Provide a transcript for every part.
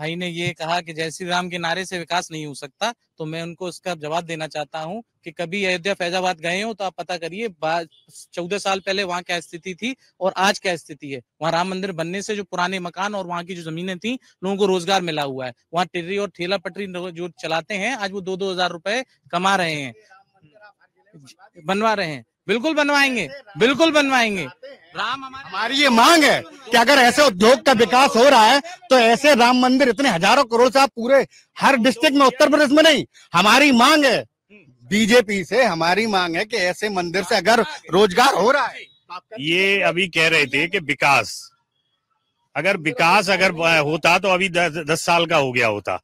भाई ने ये कहा कि जय श्री राम के नारे से विकास नहीं हो सकता, तो मैं उनको उसका जवाब देना चाहता हूं कि कभी अयोध्या फैजाबाद गए हो तो आप पता करिए 14 साल पहले वहां क्या स्थिति थी और आज क्या स्थिति है। वहां राम मंदिर बनने से जो पुराने मकान और वहां की जो जमीनें थी, लोगों को रोजगार मिला हुआ है। वहां टिर्री और ठेला पटरी जो चलाते हैं, आज वो 2-2 हजार रुपए कमा रहे हैं, बनवा रहे हैं। बिल्कुल बनवाएंगे, बिल्कुल बनवाएंगे। राम हमारी ये मांग है कि अगर ऐसे उद्योग का विकास हो रहा है तो ऐसे राम मंदिर इतने हजारों करोड़ से आप पूरे हर डिस्ट्रिक्ट में, उत्तर प्रदेश में नहीं, हमारी मांग है बीजेपी से, हमारी मांग है कि ऐसे मंदिर से अगर रोजगार हो रहा है। ये अभी कह रहे थे कि विकास अगर होता तो अभी 10 साल का हो गया होता।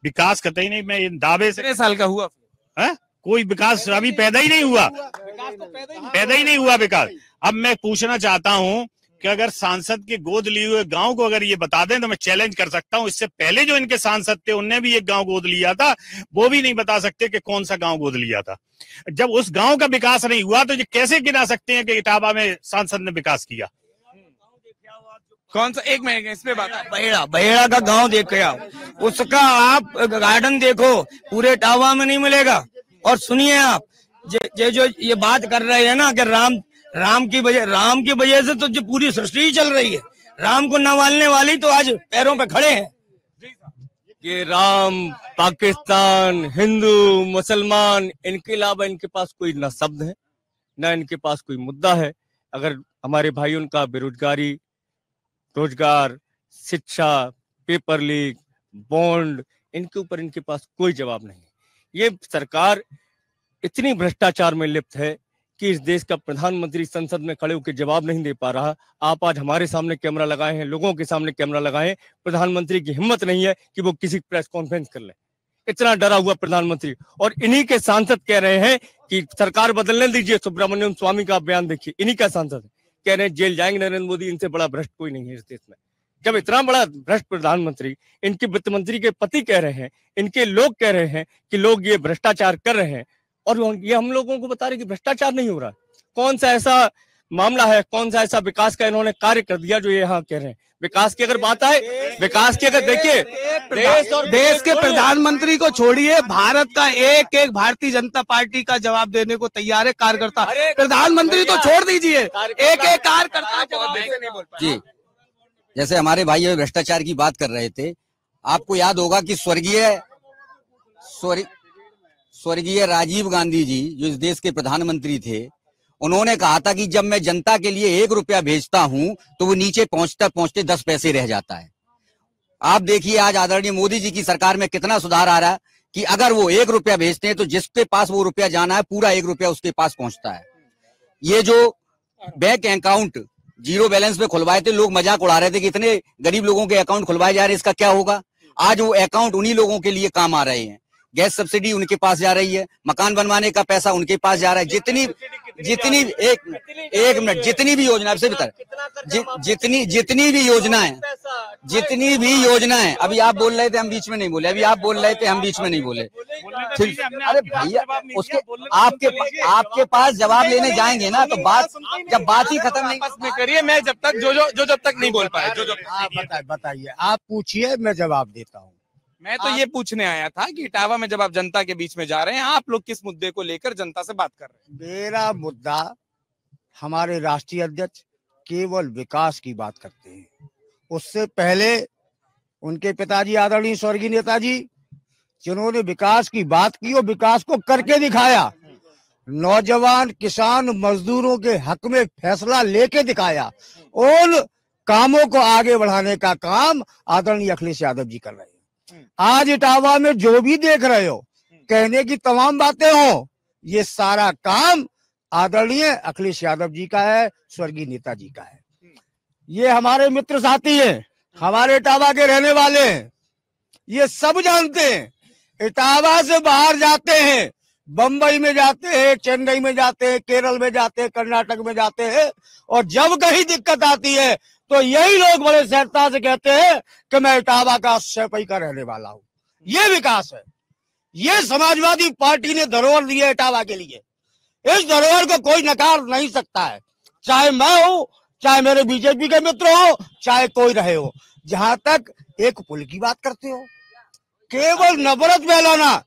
विकास कतई नहीं, मैं दावे से। 3 साल का हुआ है? कोई विकास अभी पैदा ही नहीं हुआ, पैदा ही नहीं हुआ विकास। अब मैं पूछना चाहता हूं कि अगर सांसद के गोद लिए हुए गांव को अगर ये बता दें तो मैं चैलेंज कर सकता हूं। इससे पहले जो इनके सांसद थे उनने भी एक गांव गोद लिया था, वो भी नहीं बता सकते कि कौन सा गांव गोद लिया था। जब उस गांव का विकास नहीं हुआ तो ये कैसे गिना सकते हैं कि इटावा में सांसद ने विकास किया? कौन सा? एक मिनट इस पे बात। बहेड़ा का गांव देख आओ, उसका आप गार्डन देखो, पूरे इटावा में नहीं मिलेगा। और सुनिए आप जो ये बात कर रहे हैं ना कि राम की वजह से तो जो पूरी सृष्टि ही चल रही है, राम को न मानने वाली तो आज पैरों पे खड़े हैं। ये राम, पाकिस्तान, हिंदू, मुसलमान, इनके अलावा इनके पास कोई न शब्द है, न इनके पास कोई मुद्दा है। अगर हमारे भाइयों का बेरोजगारी, रोजगार, शिक्षा, पेपर लीक, बॉन्ड, इनके ऊपर इनके पास कोई जवाब नहीं। ये सरकार इतनी भ्रष्टाचार में लिप्त है कि इस देश का प्रधानमंत्री संसद में खड़े होकर जवाब नहीं दे पा रहा। आप आज हमारे सामने कैमरा लगाए हैं, लोगों के सामने कैमरा लगाए, प्रधानमंत्री की हिम्मत नहीं है कि वो किसी प्रेस कॉन्फ्रेंस कर ले। इतना डरा हुआ प्रधानमंत्री, और इन्हीं के सांसद कह रहे हैं कि सरकार बदलने दीजिए। सुब्रमण्यम स्वामी का बयान देखिए, इन्हीं का सांसद कह रहे हैं जेल जाएंगे नरेंद्र मोदी, इनसे बड़ा भ्रष्ट कोई नहीं है इस देश में। जब इतना बड़ा भ्रष्ट प्रधानमंत्री, इनके वित्त मंत्री के पति कह रहे हैं, इनके लोग कह रहे हैं कि लोग ये भ्रष्टाचार कर रहे हैं, और ये हम लोगों को बता रहे कि भ्रष्टाचार नहीं हो रहा। कौन सा ऐसा मामला है, कौन सा ऐसा विकास का इन्होंने कार्य कर दिया जो ये यहाँ कह रहे हैं? विकास की अगर बात आए, विकास की अगर देखिए, देश के प्रधानमंत्री को छोड़िए, भारत का एक एक भारतीय जनता पार्टी का जवाब देने को तैयार है कार्यकर्ता। प्रधानमंत्री तो छोड़ दीजिए, एक एक कार्यकर्ता। जी, जैसे हमारे भाई भ्रष्टाचार की बात कर रहे थे, आपको याद होगा कि स्वर्गीय राजीव गांधी जी जो इस देश के प्रधानमंत्री थे, उन्होंने कहा था कि जब मैं जनता के लिए 1 रुपया भेजता हूं तो वो नीचे पहुंचते 10 पैसे रह जाता है। आप देखिए आज आदरणीय मोदी जी की सरकार में कितना सुधार आ रहा है कि अगर वो 1 रुपया भेजते हैं तो जिसके पास वो रुपया जाना है पूरा 1 रुपया उसके पास पहुंचता है। ये जो बैंक अकाउंट जीरो बैलेंस में खुलवाए थे, लोग मजाक उड़ा रहे थे कि इतने गरीब लोगों के अकाउंट खुलवाए जा रहे हैं, इसका क्या होगा? आज वो अकाउंट उन्हीं लोगों के लिए काम आ रहे हैं। गैस सब्सिडी उनके पास जा रही है, मकान बनवाने का पैसा उनके पास जा रहा है। जितनी एक मिनट जितनी भी योजना से जितनी भी योजना है, अभी आप बोल रहे थे हम बीच में नहीं बोले, अभी आप बोल रहे थे हम बीच में नहीं बोले। अरे भैया, उसके आपके पास जवाब लेने जाएंगे ना तो जब बात ही खत्म नहीं करिए। मैं जब तक जब तक नहीं बोल पाए, बताइए, आप पूछिए, मैं जवाब देता हूँ। मैं तो ये पूछने आया था कि इटावा में जब आप जनता के बीच में जा रहे हैं, आप लोग किस मुद्दे को लेकर जनता से बात कर रहे हैं? मेरा मुद्दा, हमारे राष्ट्रीय अध्यक्ष केवल विकास की बात करते हैं। उससे पहले उनके पिताजी आदरणीय स्वर्गीय नेताजी, जिन्होंने विकास की बात की और विकास को करके दिखाया, नौजवान किसान मजदूरों के हक में फैसला लेके दिखाया, उन कामों को आगे बढ़ाने का काम आदरणीय अखिलेश यादव जी कर रहे हैं। आज इटावा में जो भी देख रहे हो, कहने की तमाम बातें हो, ये सारा काम आदरणीय अखिलेश यादव जी का है, स्वर्गीय नेताजी का है। ये हमारे मित्र साथी हैं, हमारे इटावा के रहने वाले हैं, ये सब जानते हैं। इटावा से बाहर जाते हैं, बंबई में जाते हैं, चेन्नई में जाते हैं, केरल में जाते हैं, कर्नाटक में जाते हैं, और जब कहीं दिक्कत आती है तो यही लोग बड़े सहजता से कहते हैं कि मैं इटावा का सैपई का रहने वाला हूं। ये विकास है, ये समाजवादी पार्टी ने धरोहर दी है इटावा के लिए। इस धरोहर को कोई नकार नहीं सकता है, चाहे मैं हूं, चाहे मेरे बीजेपी के मित्र हो, चाहे कोई रहे हो। जहां तक एक पुल की बात करते हो। केवल नफरत फैलाना,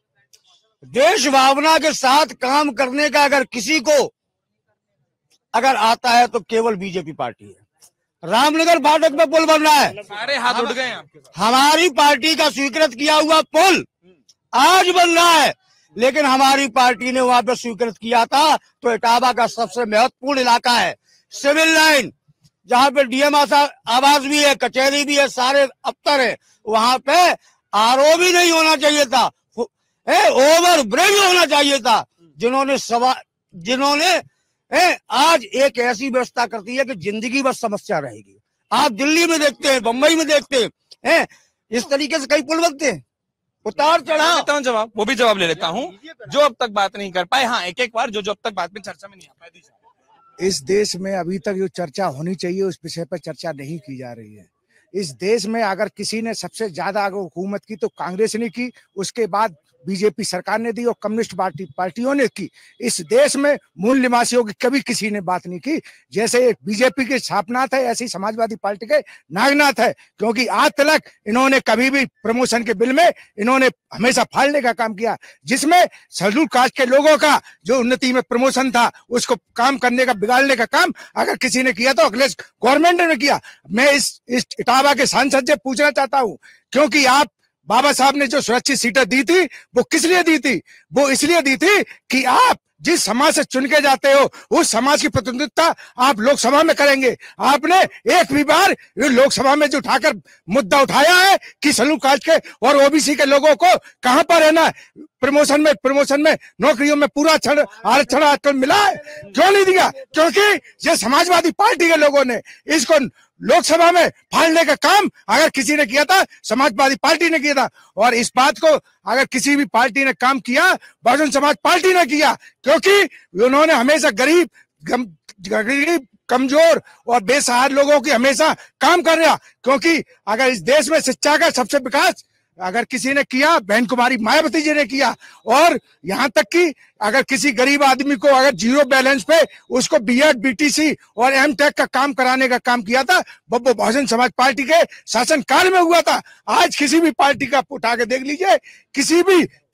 देश भावना के साथ काम करने का अगर किसी को अगर आता है तो केवल बीजेपी पार्टी है। रामनगर फाटक पे पुल बन रहा है, सारे हाथ उठ गए आपके। हमारी पार्टी का स्वीकृत किया हुआ पुल आज बन रहा है, लेकिन हमारी पार्टी ने वहां पे स्वीकृत किया था तो इटावा का सबसे महत्वपूर्ण इलाका है, सिविल लाइन, जहां पे डीएम आवास भी है, कचहरी भी है, सारे अफसर है, वहां पे आरओ भी नहीं होना चाहिए था, ओवर ब्रिज होना चाहिए था। जिन्होंने आज एक ऐसी व्यवस्था करती है कि जिंदगी भर समस्या रहेगी। आप दिल्ली में देखते हैं, बंबई में देखते हैं, इस तरीके से कई पुल बनते हैं, उतार चढ़ाव। जवाब वो भी जवाब ले लेता हूँ जो अब तक बात नहीं कर पाए। हाँ, एक बार जो अब तक बात में चर्चा में नहीं आ पाए। इस देश में अभी तक जो चर्चा होनी चाहिए उस विषय पर चर्चा नहीं की जा रही है। इस देश में अगर किसी ने सबसे ज्यादा अगर हुकूमत की तो कांग्रेस ने की, उसके बाद बीजेपी सरकार ने दी और कम्युनिस्ट पार्टियों ने की। इस देश में मूल निवासियों की कभी किसी ने बात नहीं की। जैसे बीजेपी के छापनाथ है, ऐसी समाजवादी पार्टी के नागनाथ है, क्योंकि आज तक इन्होंने कभी भी प्रमोशन के बिल में इन्होंने हमेशा फाड़ने का काम किया, जिसमें शेड्यूल कास्ट के लोगों का जो उन्नति में प्रमोशन था उसको काम करने का, बिगाड़ने का काम अगर किसी ने किया तो अखिलेश गवर्नमेंट ने किया। मैं इस इटावा के सांसद से पूछना चाहता हूं, क्योंकि आप बाबा साहब ने जो सुरक्षित सीटें दी थी वो किस लिए दी थी? वो इसलिए दी थी कि आप जिस समाज से चुन के जाते हो उस समाज की प्रतिनिधित्व आप लोकसभा में करेंगे। आपने एक भी बार लोकसभा में जो उठाकर मुद्दा उठाया है कि शेड्यूल कास्ट के और ओबीसी के लोगों को कहां पर रहना है, प्रमोशन में नौकरियों में पूरा आरक्षण आजकल मिला है, क्यों नहीं दिया? क्योंकि ये समाजवादी पार्टी के लोगों ने इसको लोकसभा में फाड़ने का काम अगर किसी ने किया था, समाजवादी पार्टी ने किया था। और इस बात को अगर किसी भी पार्टी ने काम किया, बहुजन समाज पार्टी ने किया, क्योंकि उन्होंने हमेशा गरीब, कमजोर और बेसहारा लोगों की हमेशा काम कर रहा। क्योंकि अगर इस देश में शिक्षा का सबसे विकास अगर किसी ने किया, बहन कुमारी मायावती जी ने किया। और यहाँ तक कि अगर किसी गरीब आदमी को अगर जीरो बैलेंस पे उसको बीएड, बीटीसी और एमटेक का काम कराने का काम किया था, वो बहुजन समाज पार्टी के शासनकाल में हुआ था। आज किसी भी पार्टी का उठा के देख लीजिए,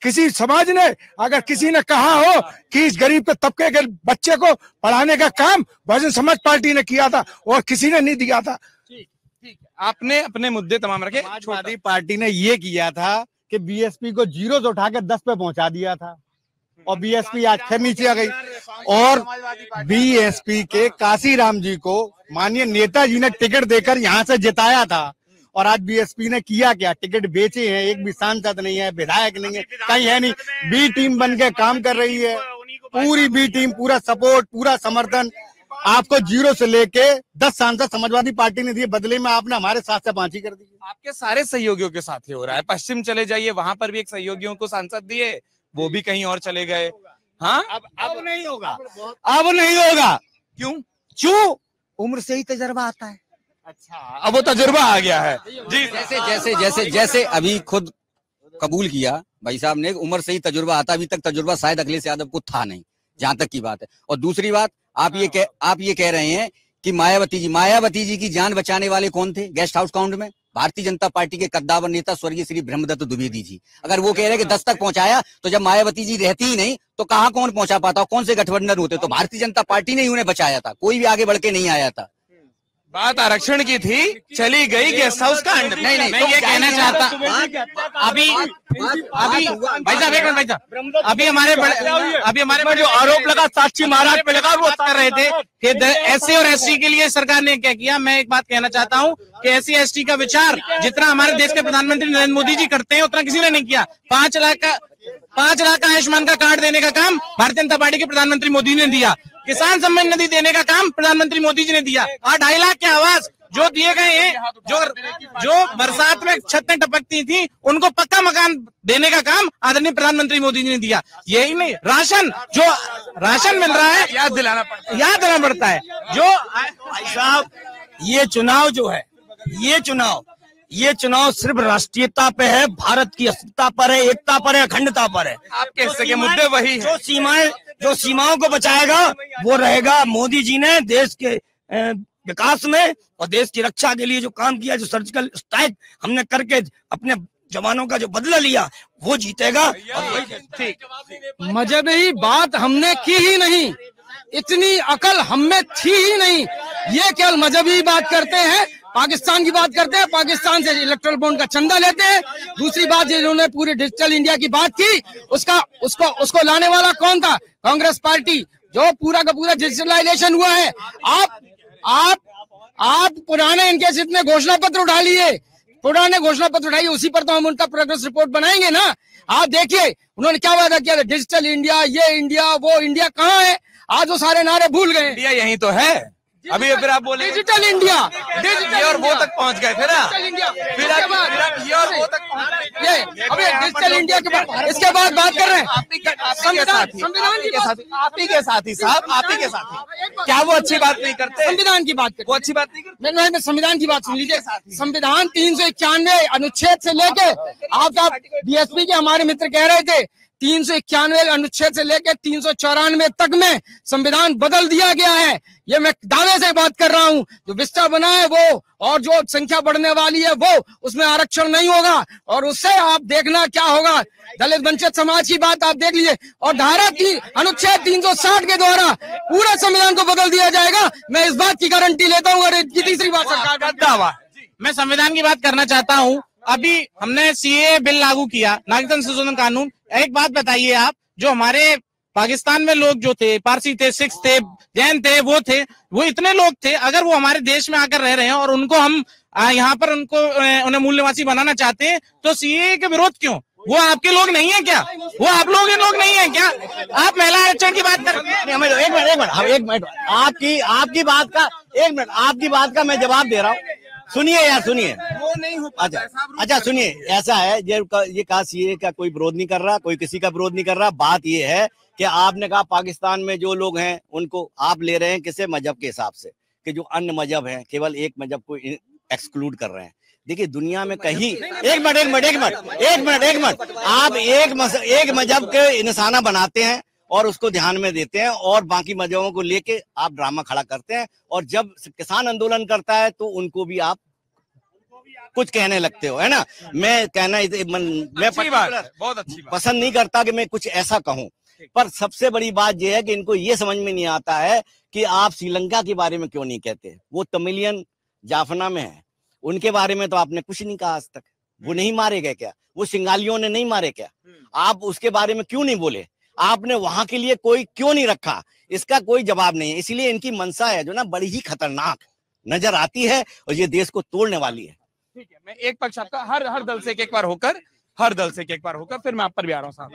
किसी समाज ने अगर किसी ने कहा हो कि इस गरीब के तबके के बच्चे को पढ़ाने का काम बहुजन समाज पार्टी ने किया था और किसी ने नहीं दिया था। आपने अपने मुद्दे तमाम रखे। समाजवादी पार्टी ने ये किया था कि बीएसपी को 0 से उठा के 10 पे पहुंचा दिया था और बीएसपी आज फिर नीचे आ गई। और बीएसपी के काशीराम जी को माननीय नेताजी ने टिकट देकर यहाँ से जिताया था और आज बीएसपी ने किया क्या? टिकट बेचे हैं, एक भी सांसद नहीं है, विधायक नहीं है, कहीं है नहीं। बी टीम बन के काम कर रही है, पूरी बी टीम, पूरा सपोर्ट, पूरा समर्थन। आपको 0 से लेके 10 सांसद समाजवादी पार्टी ने दिए, बदले में आपने हमारे 7 से 5 ही कर दी। आपके सारे सहयोगियों के साथ ही हो रहा है। पश्चिम चले जाइए, वहां पर भी एक सहयोगियों को सांसद दिए, वो भी कहीं और चले गए। हाँ, अब नहीं होगा, अब नहीं होगा। क्यों? उम्र से ही तजर्बा आता है। अच्छा, अब वो तजुर्बा आ गया है जी। जैसे अभी खुद कबूल किया भाई साहब ने, उम्र से ही तजुर्बा आता। अभी तक तजुर्बा शायद अखिलेश यादव को था नहीं, जहां तक की बात है। और दूसरी बात, आप ये कह रहे हैं कि मायावती जी की जान बचाने वाले कौन थे गेस्ट हाउस काउंट में? भारतीय जनता पार्टी के कद्दावर नेता स्वर्गीय श्री ब्रह्मदत्त द्विवेदी जी। अगर वो कह रहे हैं कि 10 तक पहुंचाया, तो जब मायावती जी रहती ही नहीं तो कहां कौन पहुंचा पाता? कौन से गठबंधन होते? तो भारतीय जनता पार्टी ने ही उन्हें बचाया था, कोई भी आगे बढ़ के नहीं आया था। बात आरक्षण की थी, चली गई गेस्ट हाउस का। नहीं, मैं ये कहना चाहता अभी भाई साहब, अभी हमारे जो आरोप लगा साक्षी महाराज पे लगा, वो कर रहे थे कि एससी और एसटी के लिए सरकार ने क्या किया। मैं एक बात कहना चाहता हूँ कि एससी एसटी का विचार जितना हमारे देश के प्रधानमंत्री नरेंद्र मोदी जी करते हैं उतना किसी ने नहीं किया। 5 लाख का आयुष्मान का कार्ड देने का काम भारतीय जनता पार्टी के प्रधानमंत्री मोदी ने दिया। किसान सम्मान निधि देने का काम प्रधानमंत्री मोदी जी ने दिया। और 2.5 लाख के आवास जो दिए गए हैं, जो बरसात में छतें टपकती थी उनको पक्का मकान देने का काम आदरणीय प्रधानमंत्री मोदी जी ने दिया। यही नहीं, राशन मिल रहा है, याद दिलाना पड़ता है। जो साहब, ये चुनाव जो है, ये चुनाव सिर्फ राष्ट्रीयता पे है, भारत की अस्मिता पर है, एकता पर है, अखंडता पर है। आपके हिस्से के मुद्दे वही जो सीमाओं को बचाएगा वो रहेगा। मोदी जी ने देश के विकास में और देश की रक्षा के लिए जो काम किया, जो सर्जिकल स्ट्राइक हमने करके अपने जवानों का जो बदला लिया, वो जीतेगा। मजहबी बात हमने की ही नहीं, इतनी अकल हमें थी ही नहीं। ये केवल मजहबी बात करते हैं, पाकिस्तान की बात करते हैं, पाकिस्तान से इलेक्ट्रल बॉन्ड का चंदा लेते हैं। दूसरी बात, जिन्होंने पूरी डिजिटल इंडिया की बात की, उसको लाने वाला कौन था? कांग्रेस पार्टी, जो पूरा का पूरा डिजिटलाइजेशन हुआ है। आप पुराने इनके जितने घोषणा पत्र उठा लिए, पुराने घोषणा पत्र उठाइए, उसी पर तो हम उनका प्रोग्रेस रिपोर्ट बनाएंगे ना। आप देखिए उन्होंने क्या वादा किया था, डिजिटल इंडिया, ये इंडिया, वो इंडिया, कहाँ है आज? वो सारे नारे भूल गए। इंडिया यही तो है। अभी फिर आप बोले डिजिटल इंडिया, डिजिटल और वो तक पहुंच गए फिर ये और वो तक ये अभी डिजिटल इंडिया के बाद, इसके बाद बात कर रहे हैं संविधान के साथी साहब, आप ही के साथी, क्या वो अच्छी बात नहीं करते? संविधान की बात करते, वो अच्छी बात नहीं करते। मैं संविधान की बात सुन लीजिए। संविधान 391 अनुच्छेद से लेके, आपका बीएसपी के हमारे मित्र कह रहे थे, 391 अनुच्छेद से लेकर 394 तक में संविधान बदल दिया गया है। ये मैं दावे से बात कर रहा हूँ। जो विस्तार बना है वो, और जो संख्या बढ़ने वाली है वो, उसमें आरक्षण नहीं होगा, और उससे आप देखना क्या होगा। दलित वंचित समाज की बात आप देख लीजिए, और धारा की अनुच्छेद 360 के द्वारा पूरा संविधान को बदल दिया जाएगा। मैं इस बात की गारंटी लेता हूँ। और तीसरी बात, सरकार का दावा, मैं संविधान की बात करना चाहता हूँ। अभी हमने सीए बिल लागू किया, नागरिकता संशोधन कानून। एक बात बताइए आप, जो हमारे पाकिस्तान में लोग जो थे, पारसी थे, सिख थे, जैन थे, वो इतने लोग थे, अगर वो हमारे देश में आकर रह रहे हैं और उनको हम यहाँ पर उन्हें मूल निवासी बनाना चाहते हैं, तो सीए के विरोध क्यों? वो आपके लोग नहीं है क्या? वो आप लोग के लोग नहीं है क्या? आप महिला आरक्षण की बात कर रहे हैं। एक मिनट आपकी बात का मैं जवाब दे रहा हूँ। सुनिए यार, सुनिए। वो नहीं हो पाता। अच्छा सुनिए, ऐसा है, ये कहा सीए का कोई विरोध नहीं कर रहा, कोई किसी का विरोध नहीं कर रहा। बात ये है कि आपने कहा पाकिस्तान में जो लोग हैं उनको आप ले रहे हैं किसी मजहब के हिसाब से, कि जो अन्य मजहब हैं केवल एक मजहब को एक्सक्लूड कर रहे हैं। देखिए दुनिया में कहीं एक मिनट आप एक मजहब के निशाना बनाते हैं और उसको ध्यान में देते हैं, और बाकी मजहबों को लेके आप ड्रामा खड़ा करते हैं, और जब किसान आंदोलन करता है तो उनको भी आप कुछ कहने लगते हो, है ना। मैं कहना मैं बहुत अच्छी बात पसंद नहीं करता कि मैं कुछ ऐसा कहूं, पर सबसे बड़ी बात यह है कि इनको ये समझ में नहीं आता है कि आप श्रीलंका के बारे में क्यों नहीं कहते। वो तमिलियन जाफना में है, उनके बारे में तो आपने कुछ नहीं कहा आज तक। वो नहीं मारे गए क्या? वो सिंगालियों ने नहीं मारे क्या? आप उसके बारे में क्यों नहीं बोले? आपने वहां के लिए कोई क्यों नहीं रखा? इसका कोई जवाब नहीं है। इसलिए इनकी मंशा है जो ना बड़ी ही खतरनाक नजर आती है, और ये देश को तोड़ने वाली है। ठीक है, मैं एक पक्ष आपका हर दल से एक बार होकर फिर मैं आप पर भी आ रहा हूँ साहब।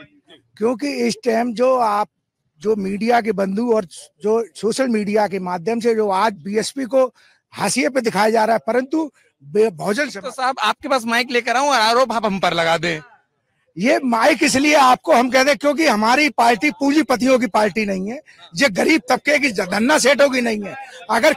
क्योंकि इस टाइम जो मीडिया के बंधु और जो सोशल मीडिया के माध्यम से जो आज बीएसपी को हाशिए पे दिखाया जा रहा है, परंतु बहुजन तो साहब आपके पास माइक लेकर आऊं और आरोप आप हम पर लगा दें। ये माइक इसलिए आपको हम कहते हैं क्योंकि हमारी पार्टी पूंजीपतियों की पार्टी नहीं है, ये गरीब तबके की धन्ना सेठों की नहीं है। अगर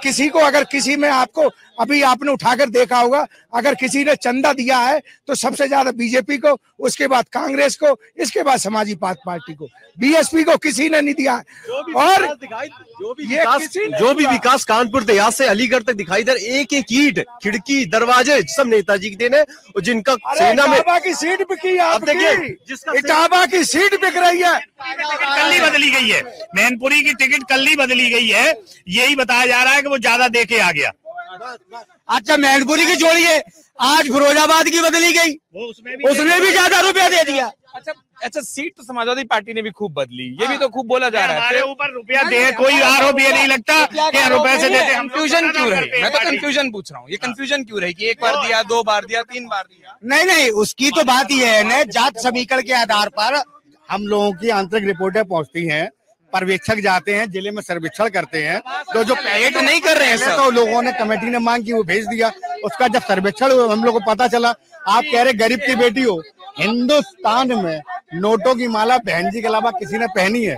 किसी में आपको अभी आपने उठाकर देखा होगा, अगर किसी ने चंदा दिया है तो सबसे ज्यादा बीजेपी को, उसके बाद कांग्रेस को, इसके बाद समाजी पार्टी को, बीएसपी को किसी ने नहीं दिया। और जो भी विकास कानपुर देहात से अलीगढ़ तक दिखाई दे, एक एक ईंट, खिड़की, दरवाजे सब नेताजी के देने, और जिनका सेना में की सीट बिकी, आप देखिए इटावा की सीट बिक रही है। कल्ली बदली गई है, मैनपुरी की टिकट कल्ली बदली गई है, यही बताया जा रहा है कि वो ज्यादा देके आ गया। अच्छा मैनपुरी की जोड़िए, आज फिरोजाबाद की बदली गई, उसने भी ज्यादा रुपया दे दिया। अच्छा सीट तो समाजवादी पार्टी ने भी खूब बदली, ये भी तो खूब बोला जा रहा है। हमारे ऊपर रुपया दे, कोई आरोप ये नहीं लगता कि रुपए से देते। कंफ्यूजन क्यों रही? मैं तो कंफ्यूजन पूछ रहा हूँ, ये कंफ्यूजन क्यों रही कि एक बार दिया, 2 बार दिया, 3 बार दिया? नहीं, उसकी तो बात ही है ना, जात समीकरण के आधार पर हम लोगों की आंतरिक रिपोर्टें पहुंचती हैं, पर्यवेक्षक जाते हैं, जिले में सर्वेक्षण करते हैं, तो जो तो नहीं कर रहे हैं तो लोगों ने कमेटी ने मांग की, वो भेज दिया। उसका जब सर्वेक्षण हम लोग को पता चला, आप कह रहे गरीब की बेटी हो, हिंदुस्तान में नोटों की माला बहन जी के अलावा किसी ने पहनी है?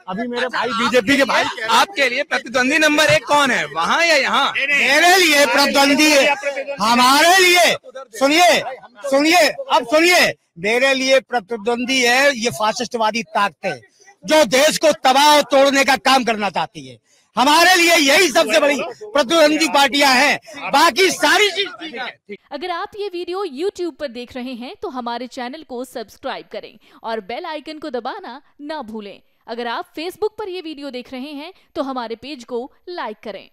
अभी मेरे भाई बीजेपी के भाई, आपके लिए प्रतिद्वंदी नंबर 1 कौन है, वहाँ या यहाँ? मेरे लिए प्रतिद्वंदी है, हमारे लिए सुनिए, मेरे लिए प्रतिद्वंदी है ये फासिस्टवादी ताकतें जो देश को तबाह और तोड़ने का काम करना चाहती है। हमारे लिए यही सबसे बड़ी प्रतिद्वंदी पार्टियां हैं, बाकी सारी चीज। अगर आप ये वीडियो YouTube पर देख रहे हैं तो हमारे चैनल को सब्सक्राइब करें और बेल आइकन को दबाना ना भूलें। अगर आप Facebook पर ये वीडियो देख रहे हैं तो हमारे पेज को लाइक करें।